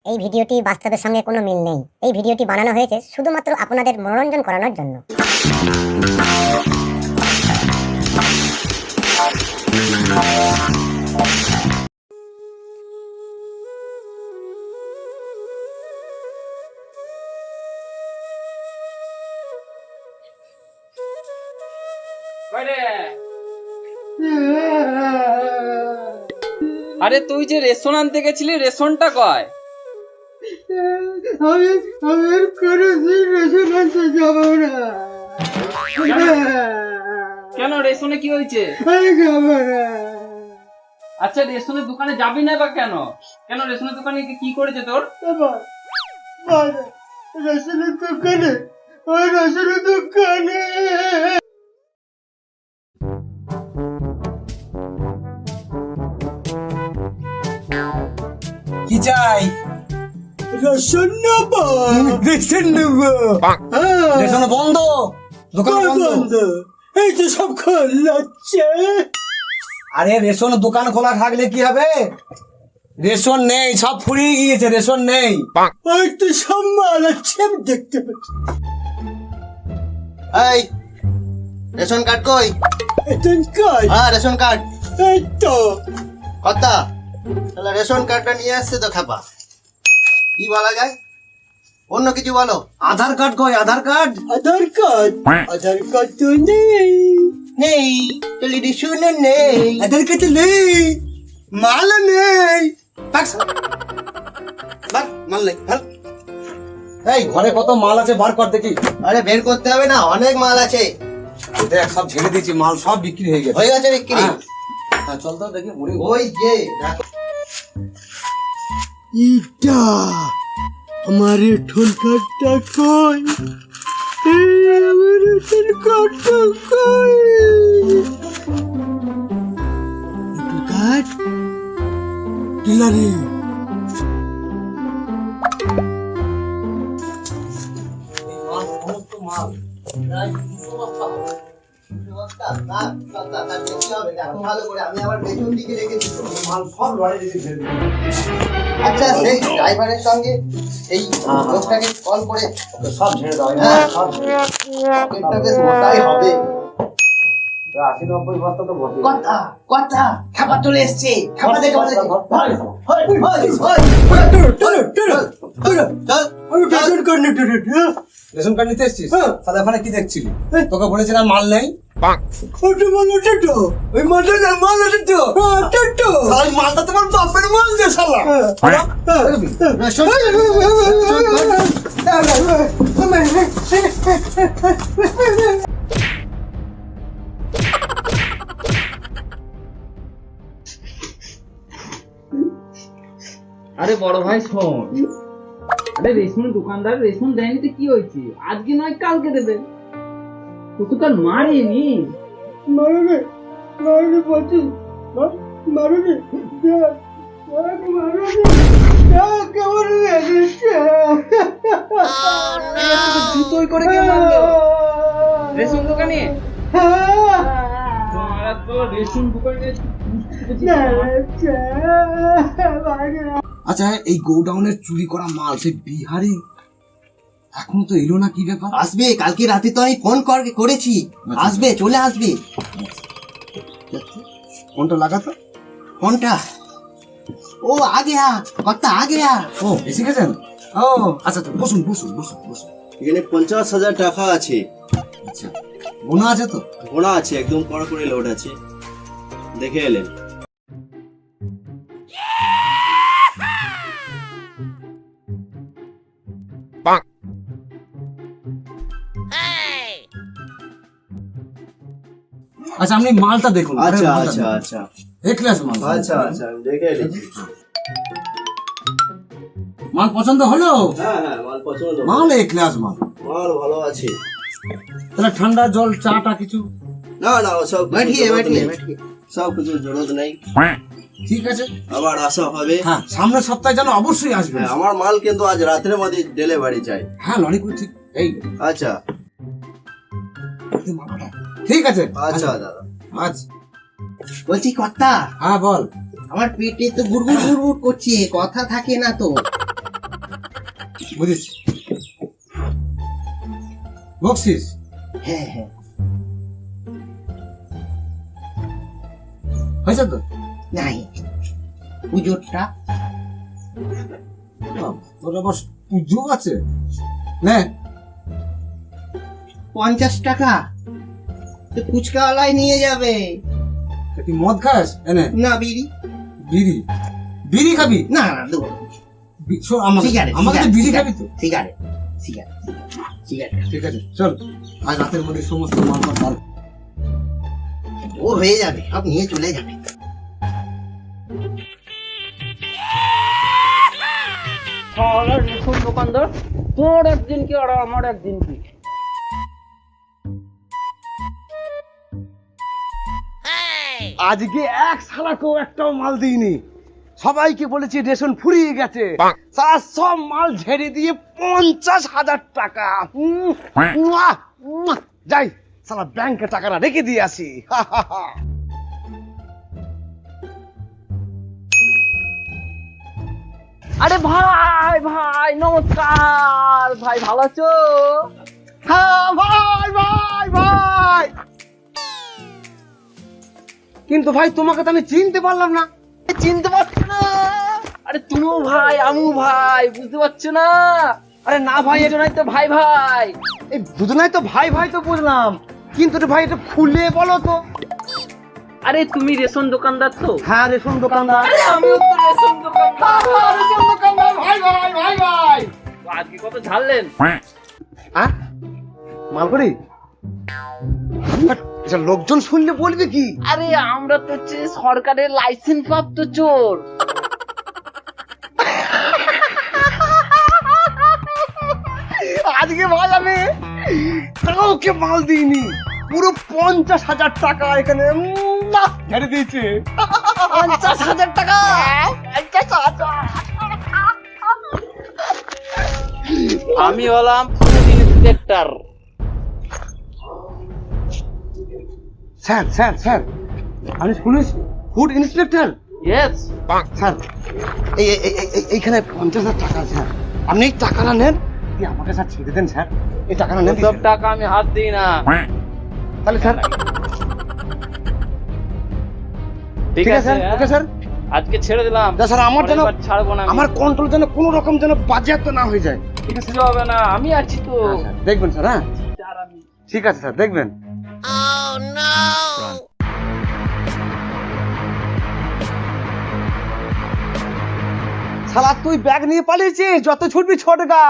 এই ভিডিওটি বাস্তবের সঙ্গে কোনো মিল নেই। এই ভিডিওটি বানানো হয়েছে শুধুমাত্র আপনাদের মনোরঞ্জন করানোর জন্য। আরে তুই যে রেশন আনতে গেছিলি, রেশনটা কয়? আমি আমি করেছি রেশন আনতে যাবো না। কেন, রেশনে কি হয়েছে? আমি যাবো না। আচ্ছা, রেশনের দোকানে যাবি না বা কেন? কেন রেশনের দোকানে কি করেছে তোর? রেশনের দোকানে, ওই রেশনের দোকানে কি চাই? রেশন নেবো। রেশন নেবো? রেশন বন্ধ, দোকান বন্ধ। এই তো সব খোলাচ্ছে। আরে রেশন দোকান খোলা থাকলে কি হবে? রেশন নেই, সব ফুরিয়ে গিয়েছে, রেশন নেই। ওই তো সব মাল আছে, আমি দেখতে পাচ্ছি। এই রেশন কার্ড কই? রেশন কার্ড, হ্যাঁ রেশন কার্ড। এই তো। কথা তাহলে রেশন কার্ডটা নিয়ে আসছে তো খাপা, কি বলা যায়? অন্য কিছু বলো। আধার কার্ড কই? আধার কার্ড আধার কার্ড, আধার কার্ড তো নেই। নেই, তাহলে রেশনও নেই। আধার কার্ড নেই, মাল নেই। বাস মাল নেই, ভাগ। এই ঘরে কত মাল আছে বার কর দেখি। আরে বের করতে হবে না, অনেক মাল আছে। দেখ সব ঝেড়ে দিয়েছি, মাল সব বিক্রি হয়ে গেছে। হয়ে গেছে বিক্রি। হ্যাঁ। হ্যাঁ, চল তো দেখি মুড়ি। ওই যে দেখো। ইটা আমার রেশন কার্ডটা কই? আমার রেশন কার্ডটা কই? রেশন কার্ড ডিলারে। মাল, সমস্ত মাল প্রায় 200 বস্তা হবে। ভালো করে আমি আবার পেছন দিকে রেখেছি তো। মাল সব লড়াই রেখে ঝেড়ে দিয়েছি। আচ্ছা, সেই ড্রাইভারের সঙ্গে এই লোকটাকে কল করে ওকে সব ঝেড়ে দাও, হ্যাঁ। সব ঝেড়ে দাও। পকেটটা বেশ মোটাই হবে। 80-90 বস্তা তো ভর্তি। কথা কথা খাবার চলে এসছে, খাবার দেখে বলেছে। আমি রেশন কার্ড নিতে রেডি। রেশন কার্ড নিতে এসেছিস? হ্যাঁ। তাহলে ওখানে কি দেখছিলি? তোকে বলেছিলাম মাল নেই। ওটা মাল আছে তো, ওই মালটা না, মাল আছে তো। ওটা তো ওই মালটা তোমার বাপের মাল যে শালা। আরে বড় ভাই শোন, আরে রেশনের দোকানদার রেশন দেয়নি তো কি হয়েছে? আজকে নয় কালকে দেবে। তোকে তো আর মারিনি। মারুনে, মারুনে বলছি, মারুনে, মারুনে, কেমন লেগেছে? জুতোই করে কে মারলো? রেশন দোকানে? তোমরা তো রেশন দোকানে আচ্ছা, এই গোডাউনের চুরি করা মাল সেই বিহারে এখনো তো এলো না, কি ব্যাপার? আসবে, কালকে রাতে তো আমি ফোন করেছি, আসবে, চলে আসবে। কোনটা লাগাতো? ফোনটা ও আ গেয়া, কথা আ গেয়া। ও এসে গেছেন? ও আচ্ছা, তো বসুন বসুন বসুন বসুন। এখানে 50,000 টাকা আছে, আচ্ছা, গোনা আছে তো? ঘোড়া আছে, একদম কড়া করে লোড আছে, দেখে এলেন। আচ্ছা, আপনি মালটা দেখুন। আচ্ছা মালটা আচ্ছা দেখুন। আচ্ছা এ ক্লাস মাল। আচ্ছা আচ্ছা আমি দেখে এলেছি। মাল পছন্দ হলো? হ্যাঁ হ্যাঁ, মাল পছন্দ, মাল এ ক্লাস মাল। মাল ভালো আছে। তাহলে ঠান্ডা জল চাটা কিছু? না না, সব बैठिए बैठिए बैठिए। সব কিছু জরুরত নেই, ঠিক আছে। আবার আসা হবে। হ্যাঁ, সামনের সপ্তাহে যেন অবশ্যই আসবে। হ্যাঁ, আমার মাল কিন্তু আজ রাতের মধ্যে ডেলিভারি চাই। হ্যাঁ, লরি করে ঠিক। এই আচ্ছা ঠিক আছে। আচ্ছা দাদা। আচ্ছা, বলছি কথা, হ্যাঁ বল। আমার পেটে তো গুড়গুড় গুড়গুড় করছে, কথা থাকে না তো। বুঝেছি। বকশিস হ্যাঁ হ্যাঁ হয়েছে তো? নাই পুজোরটা তোর আবার পুজো আছে? নে 50 টাকা তো ফুচকাওয়ালাই নিয়ে যাবে। তুই মদ খাস? এনে না বিড়ি, বিড়ি, বিড়ি খাবি? না না দেবো শোন, আমাকে সিগারেট, আমাকে তো বিড়ি খাবি তো? সিগারেট সিগারেট সিগারেট ঠিক আছে চল, আজ রাতের মধ্যে সমস্ত মাল বার। ও হয়ে যাবে, সব নিয়ে চলে যাবে। রেশন দোকানদার, তোর একদিন কি আর আমার একদিন কি? আজকে এক শালাকেও একটাও মাল দিইনি, সবাইকে বলেছি রেশন ফুরিয়ে গেছে, সারা সব মাল ঝেড়ে দিয়ে 50,000 টাকা। যাই সালা ব্যাংকে টাকাটা রেখে দিয়ে আসি। আরে ভাই ভাই নমস্কার, ভাই ভালো আছো? হ্যাঁ ভাই ভাই ভাই, কিন্তু ভাই তোমাকে তো আমি চিনতে পারলাম না। চিনতে পারছো না? আরে তুমিও ভাই আমিও ভাই, বুঝতে পারছো না? আরে না ভাই, দুজনাই তো ভাই ভাই। এই দুজনাই তো ভাই ভাই তো বুঝলাম, কিন্তু রে ভাই এটা খুলে বলো তো। আরে তুমি রেশন দোকানদার তো? হ্যাঁ রেশন দোকানদার। আরে আমিও তো রেশন দোকানদার। রেশন দোকানদার ভাই ভাই ভাই ভাই। তো আজকে কত ঝাড়লেন? হ্যাঁ মালকড়ি, আচ্ছা লোকজন শুনলে বলবে কি? আরে আমরা তো হচ্ছে সরকারের লাইসেন্স প্রাপ্ত চোর। আজকে ভাই আমি কাউকে মাল দিইনি, পুরো 50,000 টাকা এখানে ছেড়ে দিয়েছে। 50,000 টাকা? আমি হলাম food inspector. Sir sir sir, আমি police food inspector. Yes. Sir এইখানে 50,000 টাকা স্যার, আপনি এই টাকাটা নেন, কি আমাকে স্যার ছেড়ে দেন স্যার, এই টাকাটা নেন। সব টাকা আমি হাত দিই না। তাহলে স্যার ঠিক আছে স্যার, ওকে স্যার। আজকে ছেড়ে দিলাম। না স্যার, আমার যেন, পরের বার ছাড়বো না আমি। আমার কন্ট্রোল যেন কোনো রকম যেন বাজেয়াপ্ত না হয়ে যায়। ঠিক আছে কিছু হবে না, আমি আছি তো। স্যার, দেখবেন স্যার। হ্যাঁ আর আমি ঠিক আছে স্যার, দেখবেন। শালা তুই ব্যাগ নিয়ে পালিয়েছিস, যত ছুটবি ছোট গা।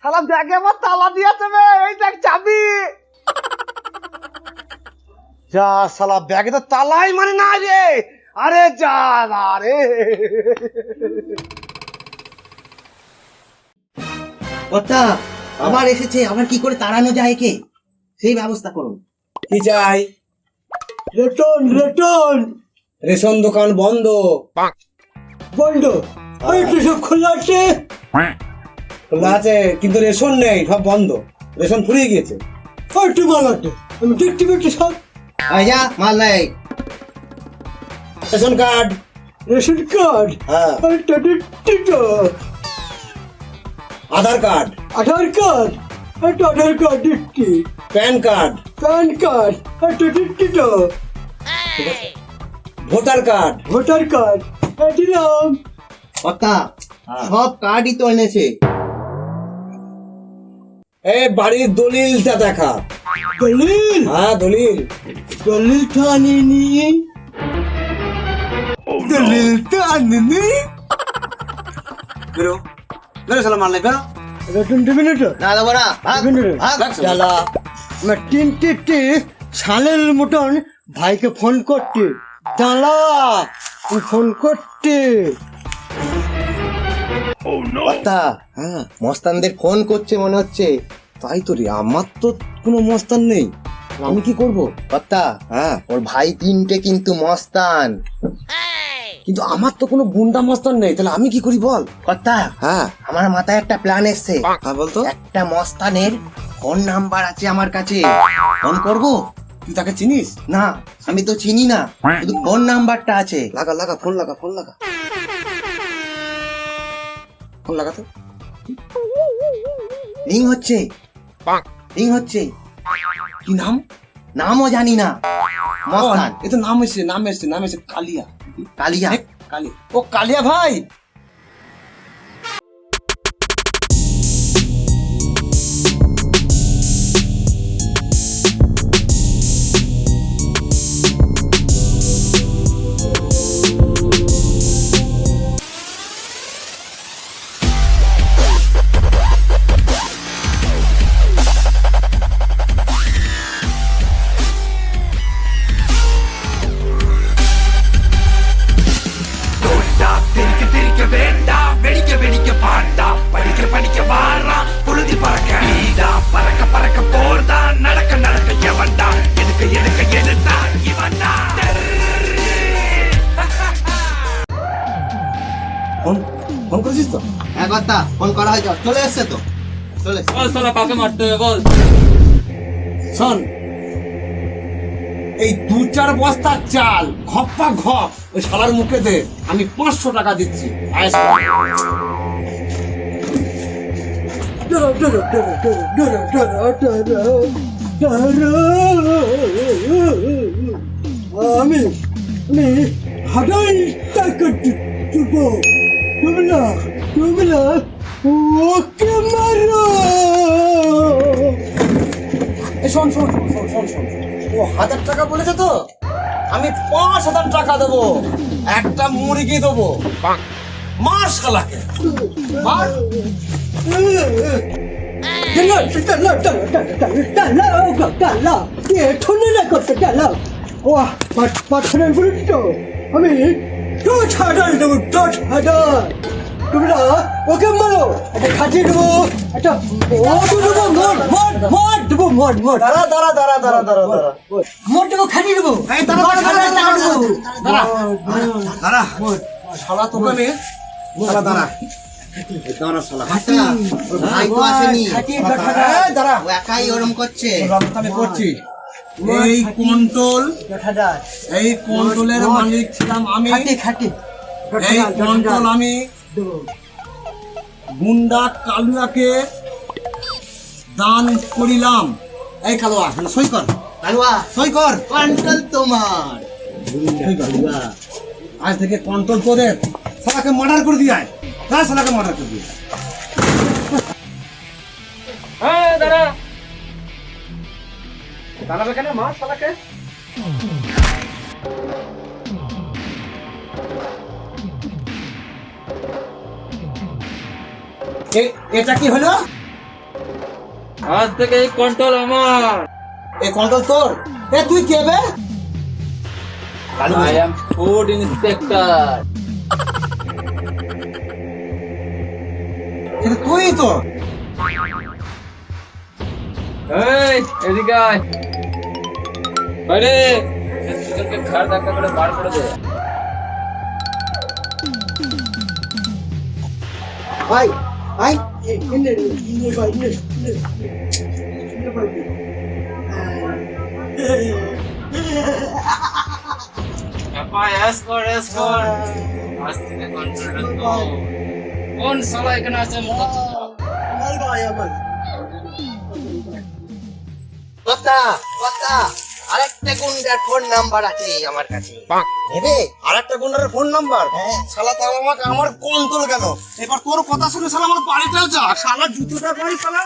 শালা ব্যাগে আমার তালা দিয়েছে বে, এই দেখ চাবি। যা শালা ব্যাগে তো তালাই মানে না রে, আরে যা না রে। কথা আবার এসেছে, আবার কি করে তাড়ানো যায় কে, সেই ব্যবস্থা করুন। কি চাই? রেটন রেটন রেশন দোকান বন্ধ। বন্ধ, ওই তো সব খোলা আছে। খোলা আছে কিন্তু রেশন নেই, সব বন্ধ, রেশন ফুরিয়ে গিয়েছে। ওইটি মাল আছে, আমি দেখতে পাচ্ছি সব। আয় যা মাল নাই। Ration card. রেশন কার্ড, হ্যাঁ। ওইটা দিচ্ছি তো। আধার কার্ড। আধার কার্ড, একটা আধার কার্ড দিচ্ছি। Pan card. প্যান কার্ড, একটা দিচ্ছি তো। Voter card. ভোটার কার্ড, দিলাম। কথা হ্যাঁ। সব কার্ডই তো এনেছে। এই বাড়ির দলিলটা দেখা। দলিল, হ্যাঁ দলিল। দলিলটা আনিনি। দলিলটা আনিনি। বেরো বেরো, শালা মাল নাই, বেরো। রেটন দেবে না তো? না দেবো না, ভাগ, ভাগ। জ্বালা, আমার তিনটে সালের মতন ভাইকে ফোন করতে। জ্বালা, ফোন করতে। কথা হ্যাঁ মস্তানদের ফোন করছে মনে হচ্ছে। তাই তো রে, আমার তো কোনো মস্তান নেই, আমি কি করব? কথা হ্যাঁ ওর ভাই তিনটে কিন্তু মস্তান। কিন্তু আমার তো কোনো গুন্ডা মস্তান নেই, তাহলে আমি কি করি বল? কথা হ্যাঁ আমার মাথায় একটা প্ল্যান এসছে। হ্যাঁ বলতো। একটা মস্তানের ফোন নাম্বার আছে আমার কাছে, ফোন করব। তুই তাকে চিনিস? না আমি তো চিনি না, শুধু ফোন নাম্বারটা আছে। লাগা লাগা, ফোন লাগা, ফোন লাগা, ফোন লাগাতে। রিং হচ্ছে, রিং হচ্ছে। কি নাম? নামও জানি না। মস্তান এ তো নাম এসছে কালিয়া। কালিয়া। কালিয়া, ও কালিয়া ভাই। ফোন করেছিস তো? হ্যাঁ কথা ফোন করা হয়েছে, চলে এসছে তো, চলে এসছে। বল শালা কাকে মারতে হবে বল। শোন, এই 2-4 বস্তা চাল ঘপ্পা ঘপ ওই শালার মুখে দে, আমি 500 টাকা দিচ্ছি। আয়েস কর। আমি হাজার টাকা দেবো। তোমরা ওকে মারো। শোন, ও 1000 টাকা বলেছে তো, আমি 5000 টাকা দেবো, একটা মুরগি দেবো। মার শালাকে, মার। পাঠানোর বলছো আমি 10,000 দেবো, 10,000। তোমরা ওকে মারো, একটা খাঁচিয়ে দেবো, একটা দেবো, মদ দেবো, মদ। দাঁড়া। মদ দেবো, খাঁচিয়ে দেবো। এই দাঁড়া, 10,000 টাকা দেবো। দাঁড়া। শালা তোকে নে, শালা দাঁড়া। দাঁড়া শালা। ঘাটা, ওর ভাই তো আসেনি। খাঁচিয়ে 10,000। এই দাঁড়া, ও একাই ওরম করছে। আমি করছি। এই কন্ট্রোল, 10,000। এই কন্ট্রোলের মালিক ছিলাম আমি। খাটি এই কন্ট্রোল আমি দেবো। গুন্ডা কালুয়াকে দান করিলাম। এই কালুয়া সই কর, কালুয়া সই কর। কন্ট্রোল তোমার। আজ থেকে কন্ট্রোল করে শালাকে মার্ডার করে দিয়ে আয়। হ্যাঁ, শালাকে মার্ডার করে দিয়ে। হ্যাঁ দাঁড়া। দাঁড়াবে কেন? মার শালাকে। এটা কি হলো? আজ থেকে এই কন্ট্রোল আমার। এই কন্ট্রোল তোর? তুই কে বে? I am food inspector. এটা তুই তো? এই এদিকে আয়। আরে এদেরকে ঘাড় ধাক্কা করে বার করে দে। ভাই ভাই এস কর। আজ থেকে কন্ট্রোল তো কোন শালা এখানে আছে মুখ কথা আরেকটা গুন্ডার ফোন নাম্বার আছে আমার কাছে, নেবে? আর একটা গুন্ডার ফোন নাম্বার? শালা তাও আমাকে আমার কন্ট্রোল গেল। এবার তোর কথা শুনে শালা আমার বাড়িটাও যা। শালা জুতোটা পাই শালা।